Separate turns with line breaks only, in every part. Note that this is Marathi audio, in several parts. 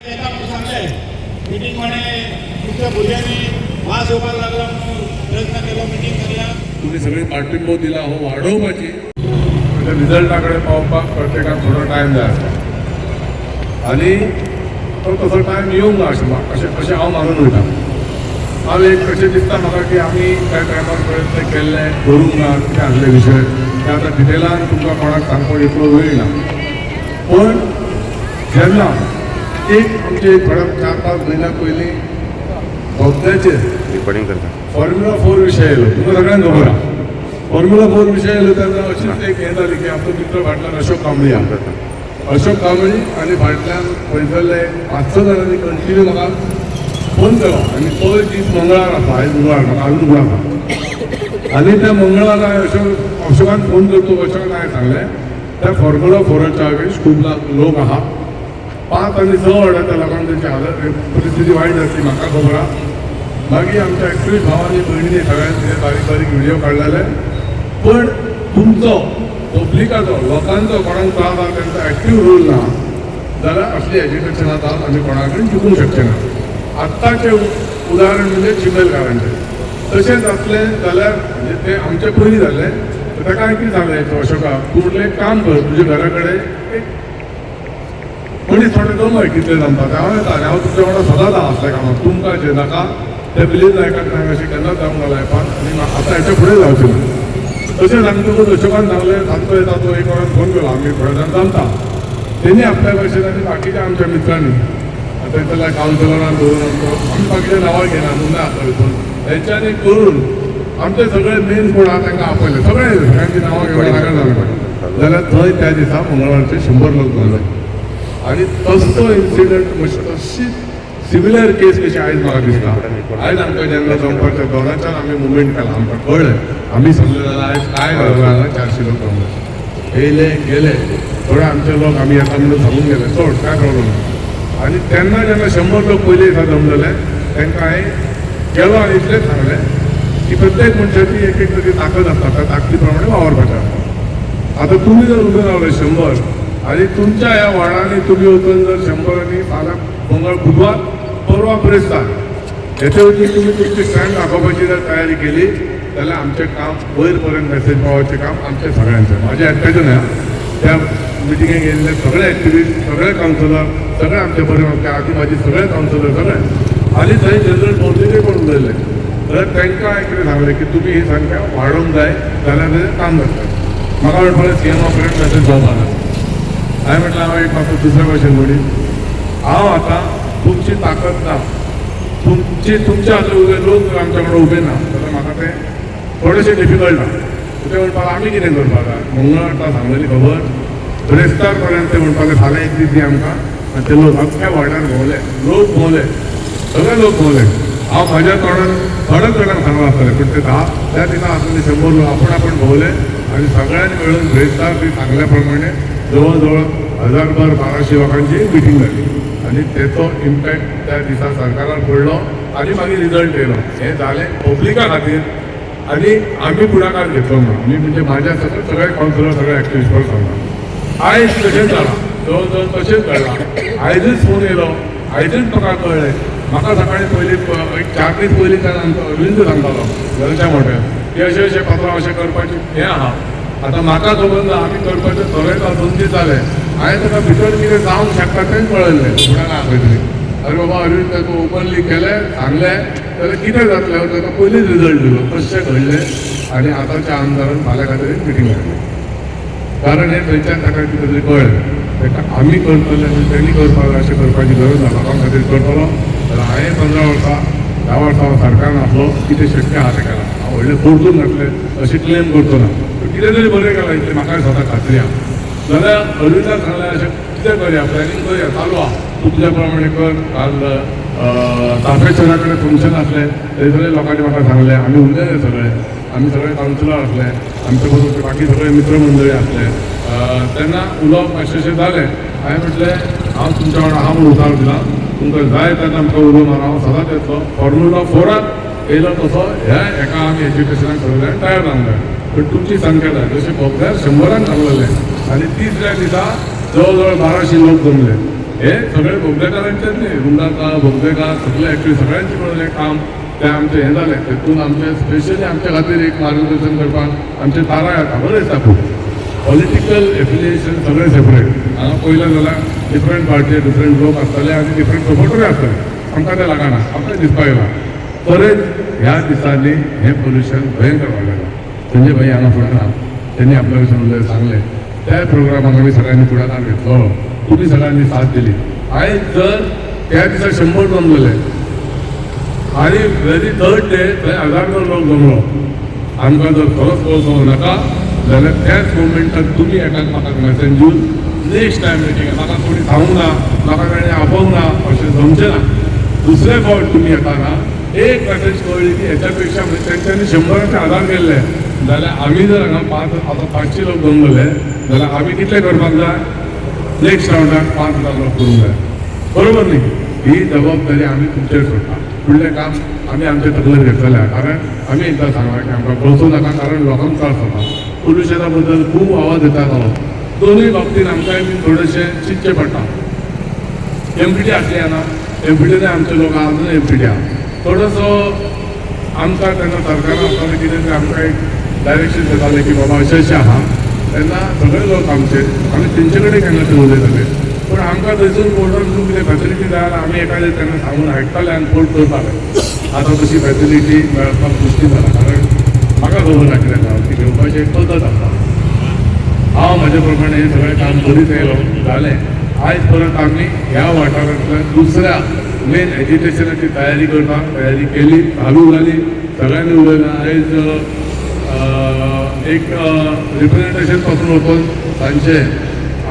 मीटिंग म्हणे तुमच्या भुरग्यांनी मास येवपाक लागला म्हणून प्रयत्न केलो मीटिंग करूया.
तुम्ही सगळे पाठिंबो दिला हो वाडोवपाची रिजल्टा कडेन पावपाक प्रत्येकाक थोडो टायम जाय आसता आनी तो तसो टायम येवंक ना अशें हांव मानून वयता. हांव एक कशें दिसता म्हाका की आमी त्या टायमार प्रयत्न केल्ले करूंक ना कितें आसले विशय ते आतां डिटेलान तुमकां कोणाक सांगपाक इतलो वेळ ना. पण जेन्ना एक आमचे थोड्या 4-5 म्हयन्या पयलीं बोगद्याचेर
रिकॉर्डिंग करता
फॉर्म्युला 4 विशय येयलो तुमकां सगळ्यांक खबर आहा. फॉर्म्युला 4 विशय येयलो तेन्ना अशीच एक हें जाली की आमचो मित्र फाटल्यान अशोक कांबळी आनी फाटल्यान पयसल्ले 5-6 जाणांनी कंटिन्यू म्हाका फोन केलो आनी तो दीस मंगळार आसा आयज बुधवार म्हाका अजून वळ आसा आनी त्या मंगळार अशोकान फोन करतो अशोकान हांवें सांगलें त्या फॉर्म्युला 4च्या हावेस खूब लोक आहा 5 आनी 6 वरांच्या लोकांक त्यांची हालत परिस्थिती वायट जातली म्हाका खबर आहा. मागीर आमच्या एक्टिव्हिस्ट भावांनी भयणींनी सगळ्यांनी बारीक बारीक व्हिडिओ काडलेले. पण तुमचो पब्लिकाचो लोकांचो कोणाक त्रास आहा त्यांचा एक्टिव्ह रोल ना जाल्यार असली एज्युकेशनां जावन आमी कोणा कडेन जिखूंक शकचे ना. आत्ताचें उदाहरण म्हणजे चिमेलकारांचें तशेंच आसलें जाल्यार म्हणजे तें आमचें पयलीं जाल्लें ताका हांवें कितें सांगलें अशोकाक तूं म्हटलें एक काम कर तुज्या घरा कडेन एक मनीस थोडें जमय कितलें जमता तें हांव येता आनी हांव तुमच्या वांगडा सदांच आसलें कामाक तुमकां जें नाका तें बिलीन नायकाक सांग अशें केन्नाच जावंक ना लायफान आनी आतां हेच्या फुडें जावचें ना. तशें सांगतकूच अशोकान सांगलें सांजचो येता तो एक वरान फोन केलो आमी थोडे जाण जमता तेणी आपल्या भशेन आनी बाकीच्या आमच्या मित्रांनी थंयसरल्या कावन्सिलरान धरून आमी बाकीच्या नांवां घेना मुन्ना आसा हितून तेंच्यांनी करून आमचे सगळे मेन कोण आहा तांकां आपयले सगळ्यांची नांवां घेवून नाका जालें जाल्यार थंय त्या दिसा मंगळवारचे 100 लोक जमले. आनी तसो इन्सिडंट तशीच सिमिलर केस कशी आयज म्हाका दिसता. आयज आमकां जेन्ना जमपाच्या दोनाच्यान आमी मुवमेंट केला आमकां कळ्ळें आमी समजलें जाल्यार आयज काय घडना 400 लोक जमले येयले गेले थोडे आमचे लोक आमी येता म्हणून सांगून गेले चड काय प्रॉब्लम ना. आनी तेन्ना जेन्ना 100 लोक पयलीं दिसा जमलेले तांकां हांवें गेलो आनी इतलेंच सांगलें की प्रत्येक मनशाची एक एक तरी ताकद आसता त्या ताकदी प्रमाणे वावरपाचें आसता. आतां तुमी जर उबे रावले 100 आनी तुमच्या ह्या वार्डांनी तुमी वचून जर 100 आनी फाल्यां मंगळ बुधवार परवा बिरेस्तार हेचे वतीन तुमी तुमची स्टँड दाखोवपाची जर तयारी केली जाल्यार आमचें काम वयर पर्यंत मॅसेज पावोवचें काम आमचें सगळ्यांचें म्हाजें एकट्याचें न्हय. त्या मिटिंगेक येयल्ले सगळे एक्टिव्हिस्ट सगळे कावन्सिलर सगळे आमचे बरे आमच्या आदी म्हाजी सगळे कावन्सिलर सगळे आनी थंय जनरल पब्लिकूय पण उलयले जाल्यार तांकां हांवें कितें सांगलें की तुमी ही संख्या वाडोवंक जाय जाल्यार तेजें काम जाता. म्हाका म्हणपाक सीएमा पर्यंत मॅसेज पावपाक ना. हांवें म्हटलें हांव एक म्हाका दुसऱ्या भशेन म्हणीन हांव आतां तुमची ताकद ना तुमचे आतां उबे लोक जर आमच्या कडेन उबे ना जाल्यार म्हाका तें थोडेशें डिफिकल्ट ना. ते म्हणपाक आमी कितें करपाक जाय मंगळार सांगलेली खबर बिरेस्तार पर्यंत ते म्हणपाक फाल्यां एक दीस दी आमकां आनी ते लोक अख्ख्या वार्डान भोंवले लोक भोंवले सगळे लोक भोंवले. हांव म्हाज्या तोंडान थोड्याच जाणांक सांगला आसतलें पण ते त्या दिसा आसलेले 100 लोक आपण भोंवले आनी सगळ्यांनी मेळून बिरेस्तार ती सांगल्या प्रमाणे जवळ जवळ 1200 लोकांची मिटींग जाली आनी तेचो इम्पॅक्ट त्या दिसा सरकारार पडलो आनी मागीर रिजल्ट येयलो. हें जालें पब्लिका खातीर आनी आमी फुडाकार घेतलो म्हणून आमी म्हणजे म्हाज्या सगळे कावन्सिलर सगळे एक्टिव्हिस्ट सांगता. आयज तशेंच जालां जवळ जवळ तशेंच घडलां. आयजूच फोन येयलो आयजूच म्हाका कळ्ळें. म्हाका सकाळीं पयलीं एक 4 दीस पयलीं त्यान आमचो अरविंद सांगतालो घरच्या मोठ्यान की अशें अशें पात्रांव अशें करपाचें हें आहा. आतां म्हाका खबर ना आमी करपाचें थरयता 2 दीस जाले हांवें ताका भितर कितें जावंक शकता तें कळयलें फुडार आहा खंय तरी अरे बाबा अरविंद ताका ओपनली केलें सांगलें जाल्यार कितें जातलें ताका पयलींच रिजल्ट दिलो तशें घडलें आनी आतांच्या आमदारान फाल्यां खातीर मिटींग घातली. कारण हें थंयच्यान ताका कितें तरी कळ्ळें ताका आमी करतले आनी तेणी करपाक अशें करपाची गरज ना लोकां खातीर करतलो जाल्यार हांवें 15 वर्सां 10 वर्सां हांव सरकारान आसलो कितें शक्य आहा तें केलां. हांव व्हडलें परतून घातलें अशें क्लेम करचो ना कितें तरी बरें केलां इतलें म्हाका स्वता खात्री आहा. जाल्यार अरविंदाक सांगलें अशें कितें करया प्लॅनिंग करया चालू आहा तूं तुज्या प्रमाणे कर. काल तापेश्वरा कडेन फंक्शन आसलें थंयसरल्या लोकांनी म्हाका सांगलें आमी उलयले सगळे आमी सगळे कावन्सिलर आसले आमचे बरोबर बाकी सगळे मित्र मंडळी आसले तेन्ना उलोवप अशें जालें. हांवें म्हटलें हांव तुमच्या वांगडा आहा म्हूण उतार दिला तुमकां जाय तेन्ना आमकां उलो मार हांव सदांच येतलो. फॉर्म्युला 4 येयलो तसो ह्या एका आमी एज्युकेशनाक सगळ्यांक तयार जावंक जाय पण तुमची संख्या जाय जशें बोगद्यार 100 सांगलेलें आनी तिसऱ्या दिसा जवळ जवळ 1200 लोक जमले हे सगळे भोगदेकारांचेच न्ही, रुंदाकार भोगदेकार सगळे ॲक्च्युली सगळ्यांचे मिळून एक काम ते आमचे हें जालें. तेतून आमचे स्पेशली आमच्या खातीर एक मार्गदर्शन करपाक आमचे तारा येता बरें दिसता खूब. पॉलिटिकल एफिलिएशन सगळे सेपरेट. हांगा पयलें जाल्यार डिफरंट पार्टी डिफरंट लोक आसतले आनी डिफरंट सपोर्टूय आसतले. आमकां तें लागना, आमकां दिसपाक येना. परत ह्या दिसांनी हें पोल्युशन भयंकर वाडलें. संजय भाई हांगा फुडें ना, त्यांनी आपल्या विशयी उलयलें सांगलें. त्या प्रोग्रामाक आमी सगळ्यांनी फुडाकार घेतलो, तुमी सगळ्यांनी साथ दिली. आयज जर त्या दिसा 100 जमलेले आनी वेरी थर्ड डे थंय 1000 लोक जमलो. आमकां जर खरोच पावसो नाका जाल्यार त्याच मोमेंटाक तुमी एकामेकांक मॅसेज दिवन नेक्स्ट टायम मिटींग म्हाका कोणी सांगूंक ना, म्हाका ताणें आपोवंक ना अशें जमचें ना. दुसरे फावट तुमी येताना एक मॅसेज कळ्ळी की हेच्या पेक्षा म्हणजे तेंच्यांनी 100चे 1000 केल्ले जाल्यार आमी जर हांगा 500 लोक जमलेले जाल्यार आमी कितले करपाक जाय, नेक्स्ट रावंडाक 5000 लोक करूंक जाय. बरोबर न्ही? ही जबाबदारी आमी तुमचेर सोडटा. फुडलें काम आमी आमचे तकलेर घेतलेलें आहा. कारण आमी एकदां सांगलां की आमकां कळचो नाका, कारण लोकांक त्रास जाता. पोल्युशना बद्दल खूब आवाज येतात. दोनूय बाबतींत आमकांय बी थोडेशें चिंतचें पडटा. एमपीटी आसली ना, एमपीटीने आमचे लोक अजून एमपीटी आहा. थोडोसो आमकां तेन्ना सरकारान आसताना कितें तरी आमकां एक डायरेक्शन दितालें की बाबा अशें आहा. तेन्ना सगळे लोक आमचे आमी तेंचे कडेन केन्ना ते उलयताले. पूण आमकां थंयसून कोर्टान कितें फॅसिलिटी जाय जाल्यार आमी एखादें तेन्ना सांगून आयकताले आनी कोर्ट करताले. आतां तशी फॅसिलिटी मेळपाक मुश्कील जाला. कारण म्हाका खबर ना कितें जाता, ती घेवपाची एक पद्दत आसा. हांव म्हाज्या प्रमाणे हें सगळें काम करीत येयलो जालें. आयज परत आमी ह्या वाठारांतल्या दुसऱ्या मेन एज्युकेशनाची तयारी करता. तयारी केली, चालू जाली, सगळ्यांनी उलयलां. आयज एक रिप्रेझेंटेशन पासून वचून सांजचे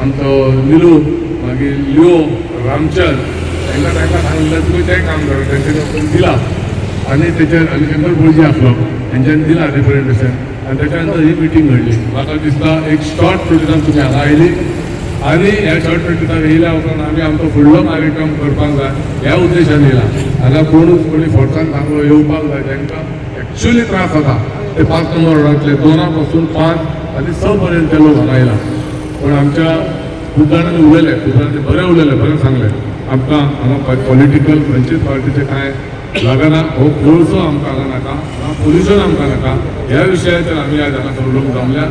आमचो निलू मागीर लिओ रामचंद तांकां सांगलें तुमी तें काम करा. तेंच्यांनी वचून दिला आनी तेचेर आनी शंकर भुळजी आसलो तेंच्यांनी दिला रिप्रेझेंटेशन. आनी तेच्या नंतर ही मिटींग घडली. म्हाका दिसता एक शॉर्ट नोटिसान तुमी हांगा आयली आनी ह्या शॉर्ट नोटिसाक येयल्या उपरांत आमी आमचो फुडलो कार्यक्रम करपाक जाय ह्या उद्देशान येयला. हांगा कोणी फोर्सान सांगलो येवपाक जाय तांकां एक्चुअली त्रास जाता. ते 5 नंबर रोडांतले 2 पासून 5 आनी 6 पर्यंत लोक हांगा येयला. पूण आमच्या खूब जाणांनी उलयले, खूब जाणांनी बरें उलयलें, बरें सांगलें. आमकां हांगा पॉलिटिकल खंयचीच पार्टीचे कांय लागना, हो कोळसो आमकां हांगा नाका, पोल्युशन आमकां नाका. ह्या विशयाचेर आमी आज हांगा सगळे लोक जमल्या.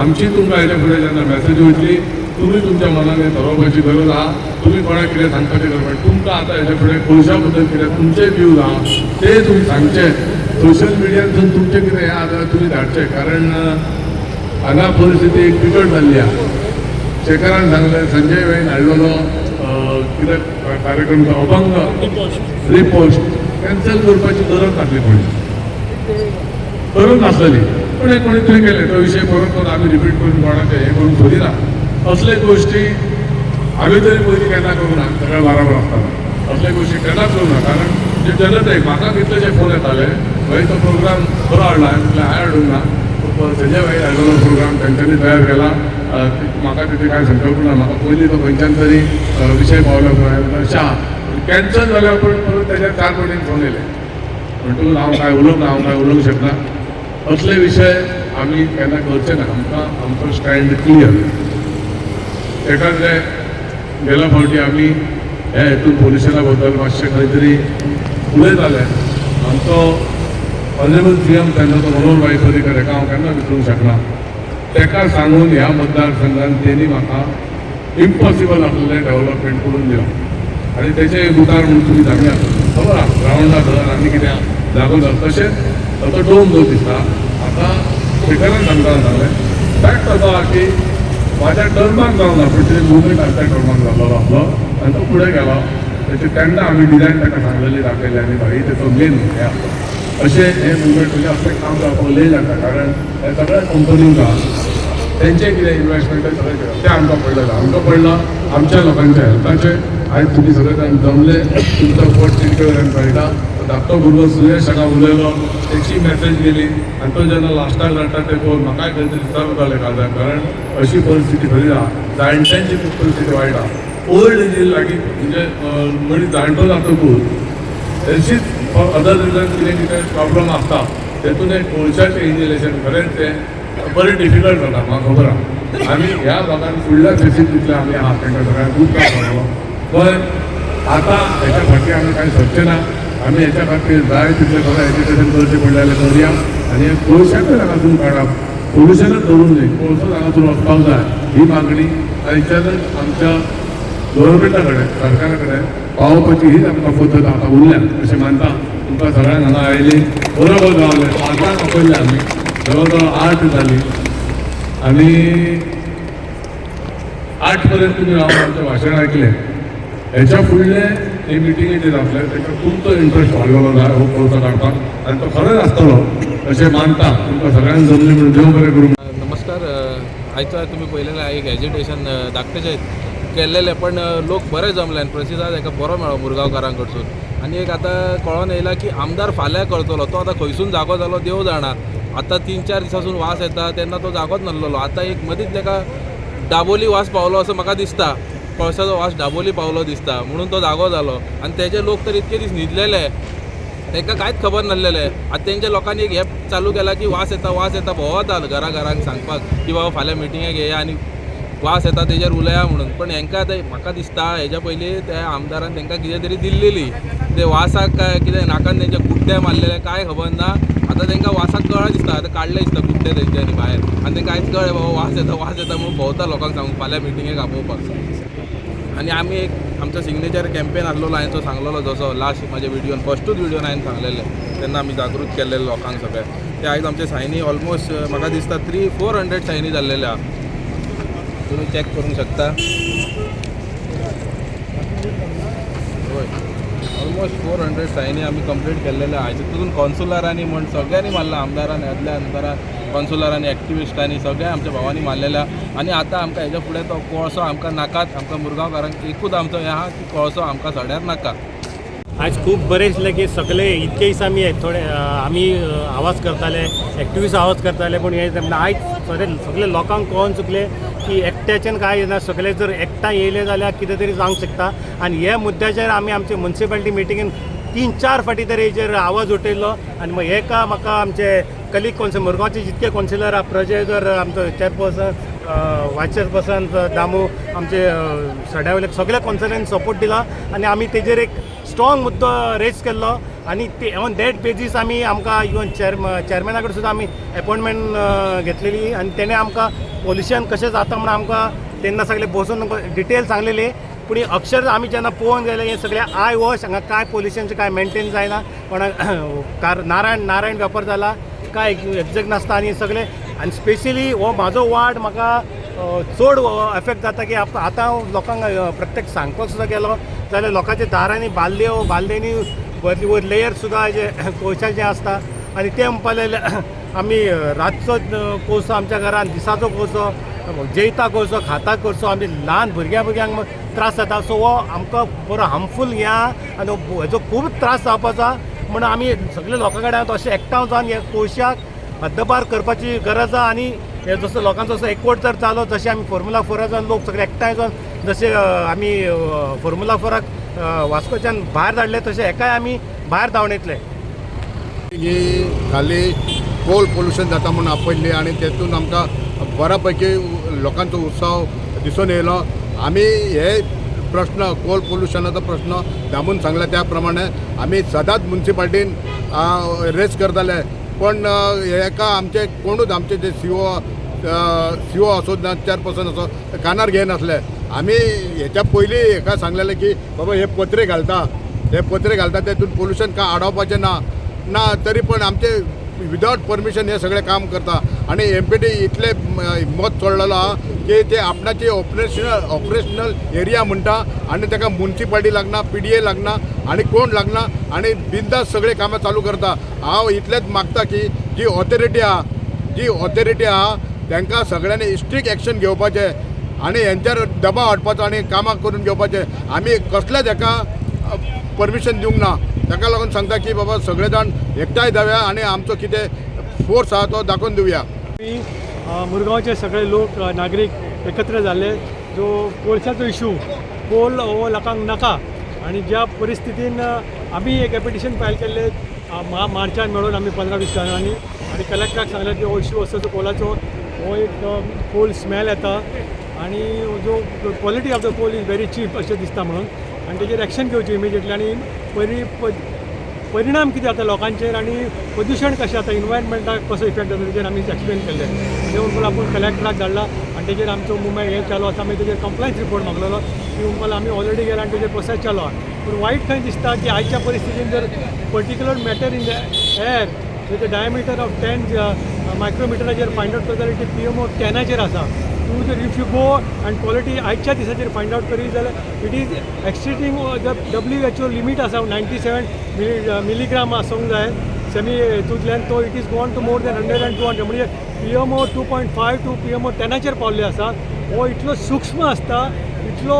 आमची तुमकां हेच्या फुडें जेन्ना मॅसेज वयतली तुमी तुमच्या मनान हें थारोवपाची गरज आहा. तुमी कोणाक कितें सांगपाची गरज ना. तुमकां आतां हेच्या फुडें कोळशा बद्दल कितें तुमचे व्ह्यूज आहा ते तुमी सांगचे. सोशल मिडियासून तुमचें कितें हें आहा जाल्यार तुमी धाडचें. कारण हांगा परिस्थिती एक बिकट जाल्ली आहा. शेखरान सांगलें संजय भाईन हाडलेलो कितें कार्यक्रम तो अभंग रिपोस्ट कॅन्सल करपाची गरज नासली, कोणी गरज नासलेली. पूण हे कोणी तरी केलें. तो विशय परत आमी रिपीट करून कोणाचें हें करून सोदिना. असले गोश्टी आमी तरी पयलीं केन्ना करूं ना. सगळें बराबर आसताना असले गोश्टी केन्नाच करूं ना. कारण जे जनतेक म्हाका कितलेशे फोन येताले भाई तो प्रोग्राम बरो हाडला. हांवें म्हटलें हांवें हाडूंक ना. संजय भाई हाडलेलो प्रोग्राम तेंच्यांनी तयार केला. म्हाका तिथे काय संकल्पना, म्हाका पयलीं तो खंयच्यान तरी विशय पावलो म्हटलं अशें कॅन्सल जाल्यार पण परत तेच्या 4 फावटीन फोन येयले. म्हणटकूच हांव काय उलोवंक शकना. असले विशय आमी केन्ना करचे ना. आमकां आमचो स्टँड क्लियर. तेका जे गेल्या फावटी आमी ह्या हेतून पोल्युशना बद्दल मातशें खंय तरी उलयताले. आमचो ऑनरेबल सीएम तेन्ना तो मनोहर भाई पर्रीकर हेका हांव केन्ना विसरूंक शकना. तेका सांगून ह्या मतदारसंघात तेणी म्हाका इम्पॉसिबल आसलेलें डेव्हलपमेंट करून दिलां. आनी तेचे मुखार म्हणून तुमी सांगया खबर आहा ग्रावंडा धर आनी कितें जागो धर तशेंच तो डोम जो दिसता. आतां शेखरान सांगलें फॅक्ट असो आहा की म्हाज्या टर्माक जावना पूण ते मुवमेंट त्या टर्माक जाल्लो आसलो आनी तो फुडें गेलो. तेचे तेन्ना आमी डिजायन ताका सांगलेली दाखयली आनी भाई तेचो मेन हें आसलो. अशें हें मुवमेंट म्हणजे असलें काम जावपाक लय जाता. कारण हे सगळ्या कंपनींक तेंचे कितें इन्वेस्टमेंट सगळें केलं तें आमकां पडलेलें. आमकां पडलां आमच्या लोकांच्या हेल्थाचें. आयज तुमी सगळे जाण जमले, तुमचो पोट तितकें कळटा. धाकटो भुरगो सुयश हांगा उलयलो, तेची मॅसेज गेली आनी तो जेन्ना लास्टाक धाडटा ते पळोवन म्हाकाय खंय तरी सर्व जालें काजार. कारण अशी परिस्थिती खरी आहा. जाणट्यांची खूब परिस्थिती वायट आहा. ओल्ड एजीस लागीं म्हणजे मनीस जाणटो जातकूच तशीच अदर रिजन कितें प्रॉब्लम आसता तेतून एक कोळशाचें इन्हेलेशन खरेंच तें बरें डिफिकल्ट जाता. म्हाका खबर आहा. आमी ह्या भागांत फुडल्या फेसींतल्यान आमी आहा तांकां सगळ्यांक खूब त्रास जालो. पण आता याच्या फाटी आम्ही काही सोदचे ना. आम्ही याच्या खातीर जाय तितले थोडं एज्युकेशन करचें पडलें जाल्यार करुया आनी कोळशाकूच हांगासून काडप, पोल्युशनच धरून न्ही, कोळसोच हांगासून वचपाक जाय ही मागणी आयच्यानच आमच्या गव्हर्मेंटा कडेन सरकारा कडेन पावोवपाची हीच आमकां पद्दत आतां उरल्या अशें मानता. तुमकां सगळ्यांक हांगा आयली बरोबर गावले, 5 आपयले आमी, जवळ जवळ 8 जाली आनी 8 पर्यंत तुमी रावन आमचें भाशण ऐकलें. हेच्या फुडले हे मिटिंगेचेर जातले ताका तुमचो इंट्रस्ट वाडलेलो जाय हो कोर्स काडपाक आनी तो खरोच आसतलो अशें मानता. तुमकां सगळ्यांक जमले म्हणून देव बरें करूं.
नमस्कार. आयचो तुम्ही पळयलेलें एक एजिटेशन धाकटेशें केल्लेलें पण लोक बरे जमले आनी प्रतिसाद हाका बरो मेळ्ळो मुरगांवकारां कडसून. आनी एक आतां कळोन येयला की आमदार फाल्यां करतलो. तो आतां खंयसून जागो जालो देव जाणा. आतां 3-4 दिसांसून वास येता तेन्ना तो जागोच नासलेलो. आतां एक मदींच ताका दाबोली वास पावलो असो म्हाका दिसता. कळसाचो वास दाबोली पावलो दिसता म्हणून तो जागो जालो. आनी तेजे लोक तर इतके दीस न्हिदलेले, तांकां कांयच खबर नासलेलें. आतां तेंच्या लोकांनी एक हें चालू केला की वास येता भोंवता घरांक सांगपाक की बाबा फाल्यां मिटिंगेक येया आनी वास येता तेजेर उलया म्हणून. पण हांकां आतां म्हाका दिसता हेज्या पयलीं त्या आमदारान तांकां कितें तरी दिल्लेली ते वासाक काय कितें नाकान तेंचे गुड्डे मारलेले काय खबर ना. आतां तांकां वासाक कळ्ळें दिसता, आतां काडले दिसता गुड्डे तेंच्यांनी भायर आनी तांकां आयज कळ्ळें बाबा वास येता म्हणून भोंवता लोकांक सांगून फाल्यां मिटिंगेक आपोवपाक. आनी आमी एक आमचो सिग्नेचर कॅम्पेन आसलेलो हांवें तो सांगलेलो जसो लास्ट म्हाज्या विडियोन फस्टूच विडियोन हांवें सांगलेलें तेन्ना आमी जागृत केल्लेले लोकांक सगळे. ते आयज आमचे सायनी ऑलमोस्ट म्हाका दिसता 300-400 सायनी जाल्लेले आहा. तुम्ही चॅक करूंक शकता. होय ऑलमोस्ट 400 सायनी आमी कंप्लीट केल्लेले आहा. तितून कॉन्सुलरांनी म्हण सगळ्यांनी मारला, आमदारांनी आदल्या आमदारां कॉन्सुलरांनी एक्टिविस्टांनी सगळ्या आमच्या भावांनी मारलेल्या. आनी आतां आमकां हेज्या फुडें तो कोळसो आमकां नाकात. आमकां मुरगांवकारांक एकूच आमचो हें आहा की कोळसो आमकां सड्यार नाका.
आज खूब बरें दिसलें की सगळे इतके दीस आमी आवाज करताले, एक्टिविस्ट आवाज करताले, पूण हे आयज सगळे लोकांक कळोन चुकले की एकट्याच्यान कांय ना. सगळे जर एकठांय येयले जाल्यार कितें तरी जावंक शकता. आनी हे मुद्द्याचेर आमी आमचे म्युन्सिपालिटी मिटिंगेन 3-4 फाटी तरी हेजेर आवाज उठयलो. आनी म्हाका आमचे कलीग मुरगांवचे जितके कौन्सिलर आहा, प्रजेकर आमचो चेअरपर्सन, वायस चेअरपर्सन दामू, आमचे सड्यावयले सगळे कौन्सिलरांनी सपोर्ट दिला. आनी आमी तेजेर एक स्ट्रॉंग मुद्दो रेज केल्लो. आनी ते ऑन दॅट बेजीस आमी आमकां इवन चेअरमॅना कडेन सुद्दां आमी एपॉयंटमेंट घेतलेली. आनी तेणें आमकां पोल्युशन कशें जाता म्हणून आमकां तेन्ना सगळे बसून डिटेल सांगलेली. पूण अक्षर आमी जेन्ना पळोवन गेले हे सगळे आय वॉश हांगा काय पोल्युशनचें काय मेंटेन जायना. कोणाक नारायण वेपर जाला काय एक्झॅक्ट नासता. आनी सगळे आनी स्पेशली हो म्हाजो वार्ड म्हाका चड एफेक्ट जाता की आतां लोकांक प्रत्येक सांगपाक सुद्दां गेलो जाल्यार लोकांच्या दारांनी बालदेंनी वयर लेयर सुद्दां जे कोळशाचें आसता. आनी ते म्हणपा लागले आमी रातचो कोळसो आमच्या घरान, दिसाचो कोळसो, जेयता कोळसो, खाता कोळसो, आमी ल्हान भुरग्यांक त्रास जाता. सो हो आमकां बरो हार्मफूल हें आहा आनी हेजो खूब त्रास जावपाचो. म्हणून आमी सगळे लोकां कडेन अशें एकठांय जावन हे कोळशाक हद्दपार करपाची गरज आहा. आनी हे जसो लोकांचो असो एकवट जर जालो जशें आमी फॉर्म्युला 4 जावन लोक सगळे एकठांय जावन जशें आमी फॉर्म्युला 4 वास्कोच्यान भायर धाडले तशें हेकाय आमी भायर धांवन येतले.
ही खाली कोल पोल्युशन जाता म्हणून आपयल्ली आनी तेतून आमकां बऱ्यापैकी लोकांचो उत्सव दिसून येयलो. आमी हे प्रश्न कोल पोल्युशनाचो प्रश्न दामून सांगला त्या प्रमाणे आमी सदांच म्युन्सिपाल्टीन रेज करताले. पण हेका आमचे कोणूच आमचे जे सीओ असो ना चेअरपर्सन असो कानार घेनासले. आमी हेच्या पयलीं हेका सांगलेले की बाबा हे पत्रे घालता तेतून पोल्युशन काय आडोवपाचें ना. तरी पण आमचे विदाउट परमिशन हे सगळे काम करता. आणि MPD इतले मत सोडलेलो आहा की ते आपणाची ऑपरेशनल एरिया म्हणटा आनी ताका म्युन्सिपाल्टी लागना, PDA लागना आनी कोण लागना आनी बिंदास सगळे कामां चालू करता. हांव इतलेंच मागता की जी ऑथॉरिटी आहा तांकां सगळ्यांनी स्ट्रिक्ट एक्शन घेवपाचें आनी हेंचेर दबाव हाडपाचो आनी कामां करून घेवपाचें. आमी कसलेच हेका परमिशन दिवंक ना. ताका लागून सांगता की बाबा सगळे जाण एकठांय जावया आनी आमचो कितें फोर्स आहा तो दाखोवन दिवया.
मुरगांवचे सगळे लोक नागरीक एकत्र जाले. जो कोळशाचो इशू कोल हो लोकांक नाका आनी ज्या परिस्थितीन आमी एक एपिटिशन फायल केल्ले मार्चान मेळून आमी 15-20 जाणांनी आनी कलेक्टराक सांगलें की हो इशू असो कोलाचो हो एक कोल स्मेल येता
आणि जो quality of the coal is very cheap अशें दिसता म्हणून आनी तेजेर एक्शन घेवची इमिजिएटली आनी परिणाम कितें जाता लोकांचेर आनी प्रदूशण कशें जाता इन्वायरमेंटाक कसो इफेक्ट जाता तेजेर आमी एक्सप्लेन केल्लें देऊन आपूण कलेक्टराक धाडला आनी तेजेर आमचो मुवमेंट हे चालू आसा आमी तेजेर कंप्लायन्स रिपोर्ट मागलेलो की म्हणपाक आमी ऑलरेडी गेला आनी तेजेर प्रोसेस चालू आहा पूण वायट खंय दिसता की आयच्या परिस्थितीन जर particular matter in the air with the diameter of 10 मायक्रोमिटराचेर फायंड आउट करता ती PMO 10 आसा तूं जर इफ यू गो आनी क्वॉलिटी आयच्या दिसाचेर फायंड आउट करीत जाल्यार it is exceeding the WHO limit आसा 97 मिलीग्राम आसूंक जाय सेमी हितूंतल्यान तो it is gone to more than 100 and 200 म्हणजे PMO 2.5 टू PMO 10 पावल्ले आसा हो इतलो सूक्ष्म आसता इतलो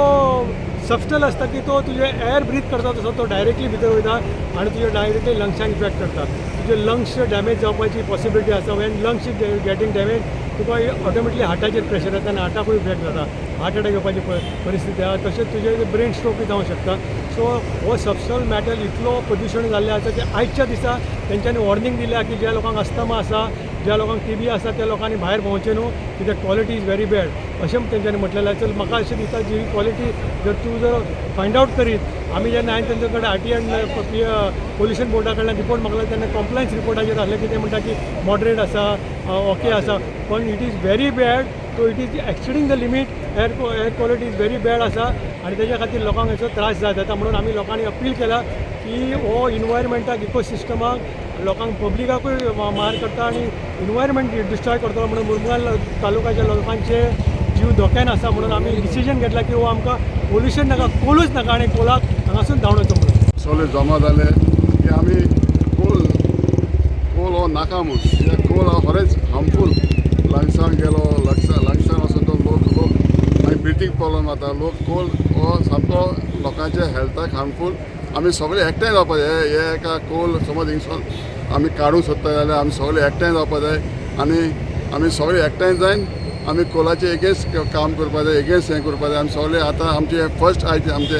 सबस्टल आसता की तो तुजे एअर ब्रीथ करता तसो तो डायरेक्टली भितर वयता आनी तुजे डायरेक्टली लंग्सांक इफेक्ट करता तुजे लंग्स डॅमेज जावपाची पॉसिबिलिटी आसा when lungs is getting damage तुका ऑटोमॅटिकली हार्टाचेर प्रेशर येता आनी हार्टाकूय इफेक्ट जाता हार्ट अटॅक येवपाची परिस्थिती आहा तशेंच तुजे ब्रेन स्ट्रोकूय जावंक शकता सो हो सबस्टल मॅटर इतलो प्रदूशण जाल्लें आसा की आयच्या दिसा तेंच्यांनी वॉर्निंग दिल्या की ज्या लोकांक अस्थमा आसा ज्या लोकांक TB आसा त्या लोकांनी भायर भोंवचें न्हू कित्याक क्वॉलिटी इज व्हेरी बॅड अशें तेंच्यांनी म्हटलेलें चल म्हाका अशें दिसता जी क्वॉलिटी जर तूं जर फायंड आउट करीत आमी जेन्ना हांवें तेंचे कडेन RTI आनी पोल्युशन बोर्डा कडल्यान रिपोर्ट मागलो तेन्ना कंप्लायन्स रिपोर्टाचेर आहलें की ते म्हणटा की मॉडरेट आसा ओके आसा पण it is very bad so it is exceeding the limit air quality is very bad आसा आनी तेज्या खातीर लोकांक हेचो त्रास जाता म्हणून आमी लोकांनी अपील केला की हो इन्वायरमेंटाक इकोसिस्टमाक लोकांक पब्लिकाकूय मार करता आनी इन्वायरमेंट डिस्ट्रॉय करता म्हणून मुरमुगांव तालुक्याच्या लोकांचे जीव धोक्यान आसा म्हणून आमी डिसिजन घेतला की हो आमकां पोल्युशन नाका कोलूच नाका आनी कोलाक हांगासून धांवून वचो म्हणून
सगळे जमा जाले की आमी कोल हो नाका म्हूण कित्याक कोल हो खरेंच हार्मफूल लंग्सांक गेलो लंग्सान वचून तो लोक मागीर ब्रिथींग प्रॉब्लम जाता लोक कोल हो सामको लोकांच्या हेल्थाक हार्मफूल आमी सगळे एकठांय जावपा जाय हे एका कोल समज हिंगसून आमी काडूंक सोदता जाल्यार आमी सगळे एकठांय जावपा जाय आनी आमी सगळे एकठांय जावन आमी कोलाचे एगेन्स्ट काम करपा जाय एगेन्स्ट हें करपा जाय आमी सगळे आतां आमचे फर्स्ट आयज आमचे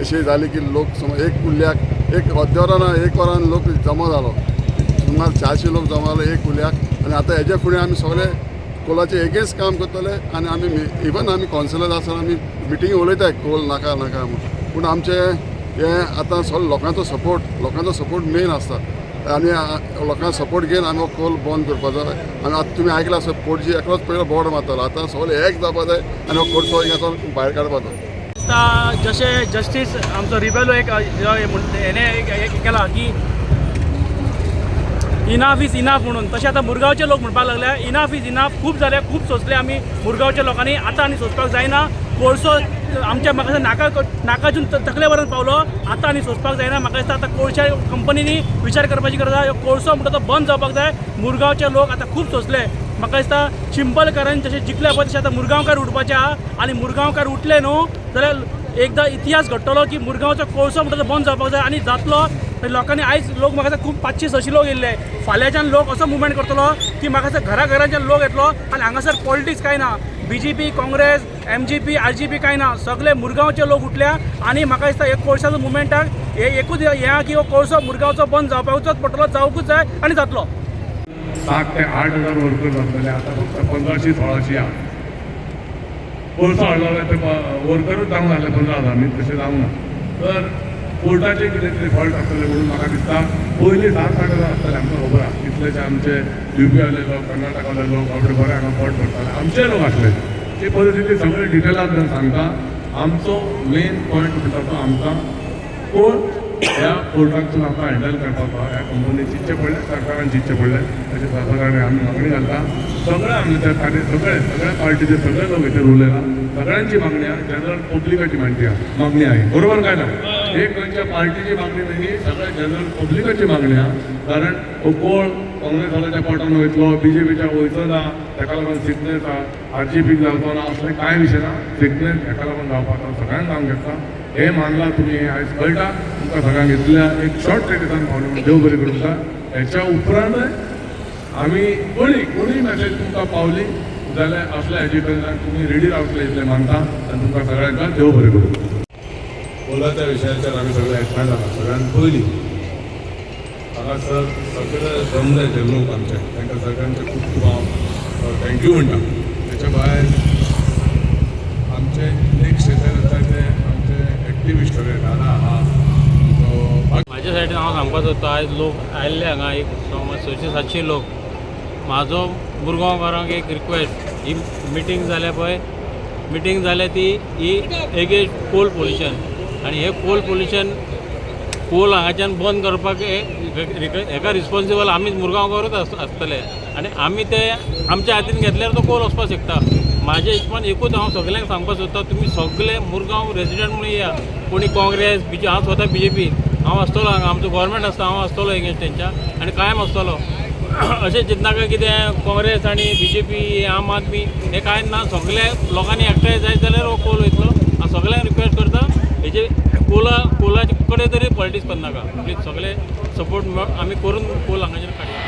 अशें जालें की लोक समज एक कुल्ल्याक एक अर्देवरान एक वरान लोक जमा जालो सुमार 400 लोक जमा जालो एक कुल्ल्याक आनी आतां हेजे फुडें आमी सगळे कोलाचे एगेन्स्ट काम करतले आनी आमी इवन आमी कॉन्सिलर आसतना आमी मिटींग उलयताय कोल नाका नाका म्हूण पूण आमचे हे आतां सगळे लोकांचो सपोर्ट मेन आसता आनी लोकांचो सपोर्ट घेवन आमी हो कोल बंद करपाचो आनी आतां तुमी आयकला आसा पोटजी एकलोच पयलो बोर्ड मारतालो आतां सगळे एक जावपा जाय आनी हो कोर्सो हिंगासोन भायर काडपाचो
जशें जस्टीस आमचो रिबेलो हेणे केला की इनाफ इज इनाफ म्हणून तशें आतां मुरगांवचे लोक म्हणपाक लागले इनाफ इज इनाफ खूब जाले खूब सोंसले आमी मुरगांवच्या लोकांनी आतां आनी सोंसपाक जायना कोळसो आमच्या म्हाका नाकासून तकले पर्यंत पावलो आतां आनी सोंसपाक जायना म्हाका दिसता आतां कोळशा कंपनीनी विचार करपाची गरज आसा कोळसो म्हणटा तो बंद जावपाक जाय मुरगांवचे लोक आतां खूब सोंसले म्हाका दिसता चिंपलकारांनी जशें जिखल्या पळय तशें आतां मुरगांवकार उठपाचें आहा आनी मुरगांवकार उठले न्हू जाल्यार एकदां इतिहास घडटलो की मुरगांवचो कोळसो म्हणटा तो बंद जावपाक जाय आनी जातलो लोकांनी आयज लोक म्हाका दिसता खूब 500-600 लोक येयल्ले फाल्यांच्यान लोक असो मुवमेंट करतलो की म्हाका दिसता घराघरांच्यान लोक येतलो आनी हांगासर पॉलिटिक्स कांय ना BJP काँग्रेस MGP RGP कांय ना सगळे मुरगांवचे लोक उठल्या आनी म्हाका दिसता एक कोळशाचो मुवमेंटाक हे एकूच हें की हो कोळसो मुरगांवचो बंद जावपाकूच पडटलो जावंकूच जाय आनी जातलो
7 ते 8 हजार वर्कर जातले आतां फक्त 1500-1600 आहा कोळसो हाडलो जाल्यार ते वर्करूच जावंक जाले 15,000 तशें जावंक ना तर कोर्टाचे कितें तरी फॉल्ट आसतले म्हणून म्हाका दिसता पयलीं 7-8 हजार आसतले आमकां खबर आहा कितलेशे आमचे UP वाले लोक कर्नाटकाले लोक आपले बरे हांगा फॉल्ट करताले आमचे लोक आसले ती परिस्थिती सगळे डिटेलांत घेवन सांगता आमचो मेन पॉयंट म्हणटा तो आमकां कोण ह्या कोर्टांतून आमकां हँडल करपाचो ह्या कंपनी चिंतचे पडले सरकारान चिंतचे पडले तशें सरकारान आमी मागणी घालता सगळे आमचे सगळ्या पार्टीचे सगळे लोक इथे उरलेला सगळ्यांची मागणी आहे जनरल पब्लिकाची मागणी आहे बरोबर काय ना एक खंयच्या पार्टीची मागणी नाही सगळ्या जनरल पब्लिकाची मागणी आहे कारण हो कोण काँग्रेस वाल्याच्या पोटान वयतलो BJPच्या वयचो ना ताका लागून सिकनेस आहा RGPक जावचो ना असले कांय विशय ना सिकनेस हेका लागून जावपाचो सगळ्यांक जावंक घेता हे मानला तुम्ही आयज कळटा तुमकां सगळ्यांक इतल्या एक शॉर्ट ट्रेकिसान पावले देव बरें करूं तुमकां हेच्या उपरांत आमी कोणी मॅसेज तुमकां पावली जाल्यार असल्या हेजे कडल्यान तुमी रेडी रावतले इतलें मानता आनी तुमकां सगळ्यांक देव बरें करूं कोलाच्या विशयाचेर आमी सगळे एकठांय जाला सगळ्यांत पयलीं हांगासर सगळे जमले जे लोक आमचे तांकां सगळ्यांचे खूब खूब हांव थँक्यू म्हणटा तेच्या भायर सगळे दादा आहा तो
म्हाज्या सायडीन हांव सांगपाक सोदता आयज लोक आयिल्ले हांगा एक समज 600-700 लोक. म्हाजो मुरगांवकारांक एक रिक्वेस्ट, ही मिटींग जाल्या पळय, मिटींग जाल्या ती ही एगेन्स्ट कोल पोल्युशन, आनी हे कोल पोल्युशन कोल हांगाच्यान बंद करपाक हेका रिस्पॉन्सिबल आमीच मुरगांवकारूच आसतले, आनी आमी ते आमच्या हातीन घेतल्यार तो कोल वचपाक शकता. म्हाज्या हिशोबान एकूच हांव सगल्यांक सांगपाक सोदता, तुमी सगळे मुरगांव रेजिडेंट म्हणून या, कोणी काँग्रेस हांव स्वता BJP, हांव आसतलो हांगा, आमचो गोवोरमेंट आसता हांव आसतलो एगेन्स्ट तेंच्या आनी कायम आसतलो. अशें चिंतना काय कितें काँग्रेस आनी BJP आम आदमी हे कांय ना, सगळे लोकांनी एकठांय जायत जाल्यार हो कोल वयतलो. हांव सगळ्यांक रिक्वेस्ट करता, हेजे कोलाचे कडेन तरी पॉलिटिक्स करनाका प्लीज, सगळे सपोर्ट आमी करून कोल हांगाचेर काडया.